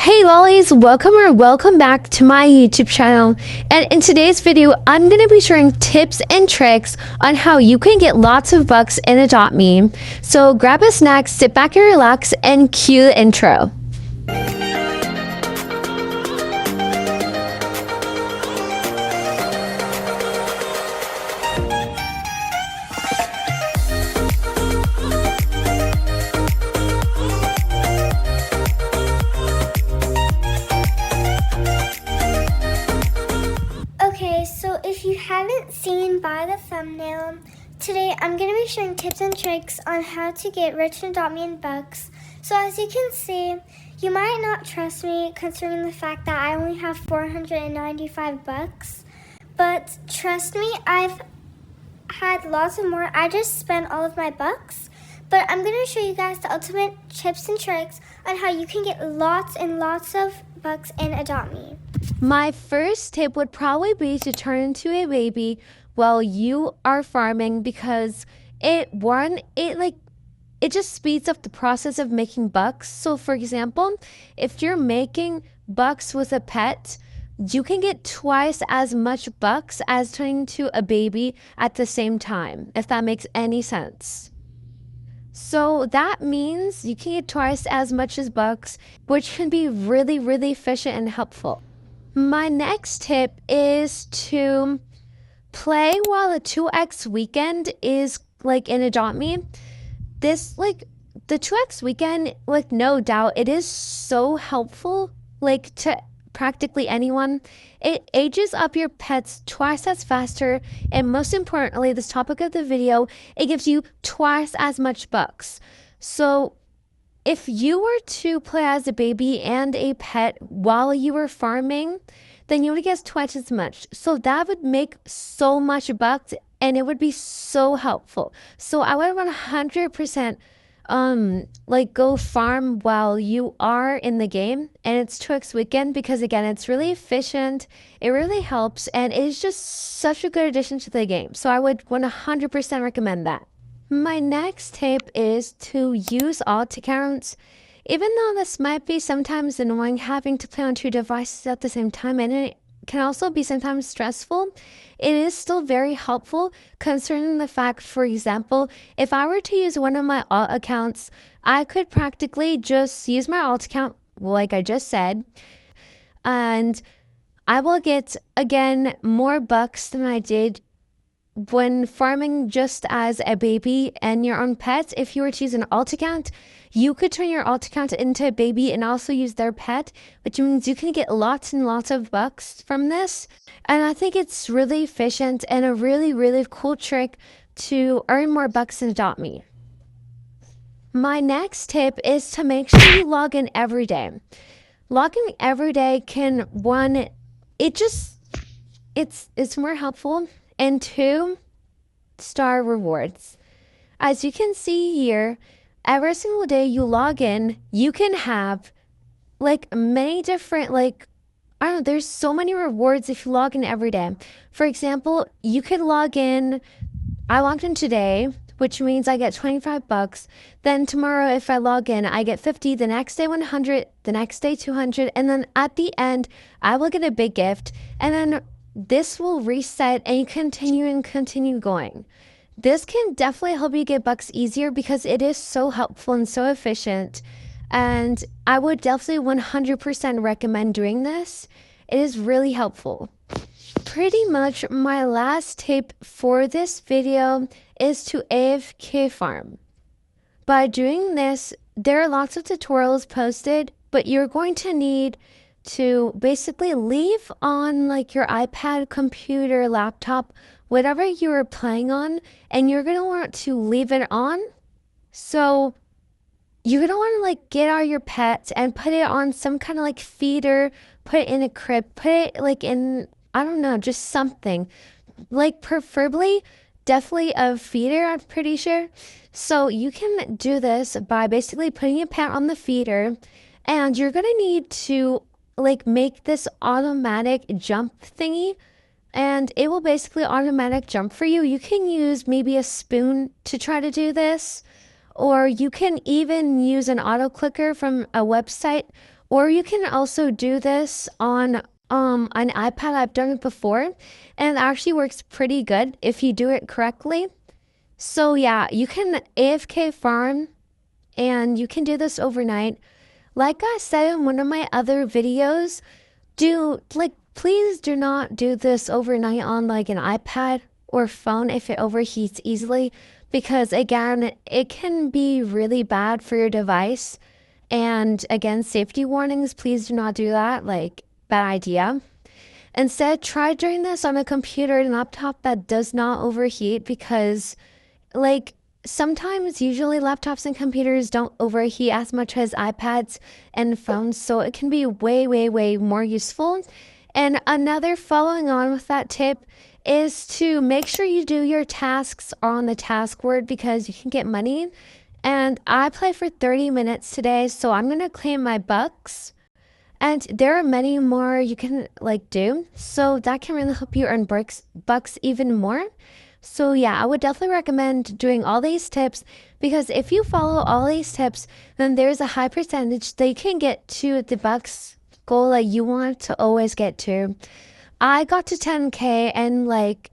Hey lollies, welcome back to my YouTube channel, and in today's video I'm going to be sharing tips and tricks on how you can get lots of bucks in Adopt Me. So grab a snack, sit back and relax, and cue the intro. Okay, so if you haven't seen by the thumbnail, today I'm going to be sharing tips and tricks on how to get rich in Adopt Me in bucks. So as you can see, you might not trust me considering the fact that I only have 495 bucks, but trust me, I've had lots of more. I just spent all of my bucks, but I'm going to show you guys the ultimate tips and tricks on how you can get lots and lots of bucks in Adopt Me. My first tip would probably be to turn into a baby while you are farming, because it just speeds up the process of making bucks. So for example, if you're making bucks with a pet, you can get twice as much bucks as turning into a baby at the same time, if that makes any sense. So that means you can get twice as much as bucks, which can be really, really efficient and helpful. My next tip is to play while the 2x weekend is in Adopt Me. The 2x weekend, no doubt, it is so helpful to practically anyone. It ages up your pets twice as faster, and most importantly, this topic of the video, it gives you twice as much bucks. So if you were to play as a baby and a pet while you were farming, then you would get twice as much. So that would make so much bucks, and it would be so helpful. So I would 100% go farm while you are in the game, and it's 2x weekend, because again, it's really efficient, it really helps, and it is just such a good addition to the game. So I would 100% recommend that. My next tip is to use alt accounts. Even though this might be sometimes annoying having to play on two devices at the same time, and it can also be sometimes stressful, it is still very helpful concerning the fact, for example, if I were to use one of my alt accounts, I could practically just use my alt account like I just said, and I will get, again, more bucks than I did when farming just as a baby and your own pet. If you were to use an alt account, you could turn your alt account into a baby and also use their pet, which means you can get lots and lots of bucks from this. And I think it's really efficient and a really, really cool trick to earn more bucks in Adopt Me. My next tip is to make sure you log in every day. Logging every day can, one, it's more helpful, and 2-star rewards. As you can see here, every single day you log in, you can have many different there's so many rewards if you log in every day. For example, you could log in, I logged in today, which means I get 25 bucks. Then tomorrow if I log in, I get 50, the next day 100, the next day 200, and then at the end I will get a big gift, and then this will reset and you continue going. This can definitely help you get bucks easier because it is so helpful and so efficient, and I would definitely 100% recommend doing this. It is really helpful. Pretty much my last tip for this video is to AFK farm. By doing this, there are lots of tutorials posted, but you're going to need to basically leave on your iPad, computer, laptop, whatever you're playing on, and you're going to want to leave it on. So you're going to want to get out your pet and put it on some kind of feeder, put it in a crib, put it in, I don't know, just something. Preferably, definitely a feeder, I'm pretty sure. So you can do this by basically putting your pet on the feeder, and you're going to need to make this automatic jump thingy, and it will basically automatic jump for you. You can use maybe a spoon to try to do this, or you can even use an auto clicker from a website, Or you can also do this on an iPad. I've done it before, and it actually works pretty good if you do it correctly. So yeah, you can AFK farm, and you can do this overnight. Like I said in one of my other videos, please do not do this overnight on like an iPad or phone if it overheats easily, because again, it can be really bad for your device. And again, safety warnings, please do not do that. Like, bad idea. Instead, try doing this on a computer and laptop that does not overheat, because like sometimes, usually laptops and computers don't overheat as much as iPads and phones, so it can be way, way, way more useful. And another following on with that tip is to make sure you do your tasks on the task word, because you can get money. And I played for 30 minutes today, so I'm going to claim my bucks. And there are many more you can like do, so that can really help you earn bucks even more. So yeah, I would definitely recommend doing all these tips, because if you follow all these tips, then there's a high percentage that you can get to the bucks goal that you want to always get to. I got to 10K in like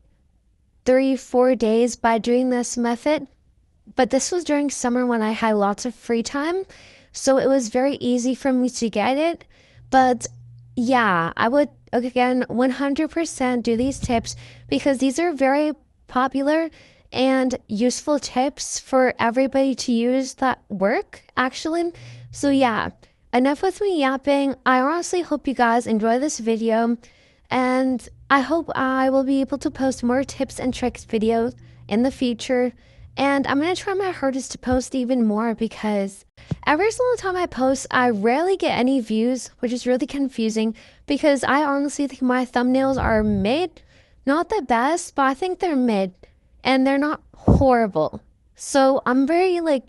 3-4 days by doing this method, but this was during summer when I had lots of free time, so it was very easy for me to get it. But yeah, I would again 100% do these tips, because these are very popular and useful tips for everybody to use that work actually. So yeah, enough with me yapping. I honestly hope you guys enjoy this video, and I hope I will be able to post more tips and tricks videos in the future. And I'm going to try my hardest to post even more, because every single time I post, I rarely get any views, which is really confusing, because I honestly think my thumbnails are mid. Not the best, but I think they're mid, and they're not horrible. So I'm very like,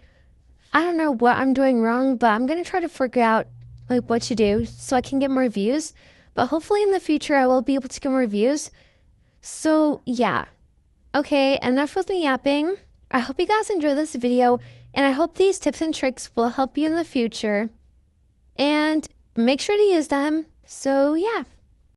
I don't know what I'm doing wrong, but I'm going to try to figure out like what to do so I can get more views. But hopefully in the future, I will be able to get more views. So yeah. Okay, enough with me yapping. I hope you guys enjoy this video, and I hope these tips and tricks will help you in the future. And make sure to use them. So yeah.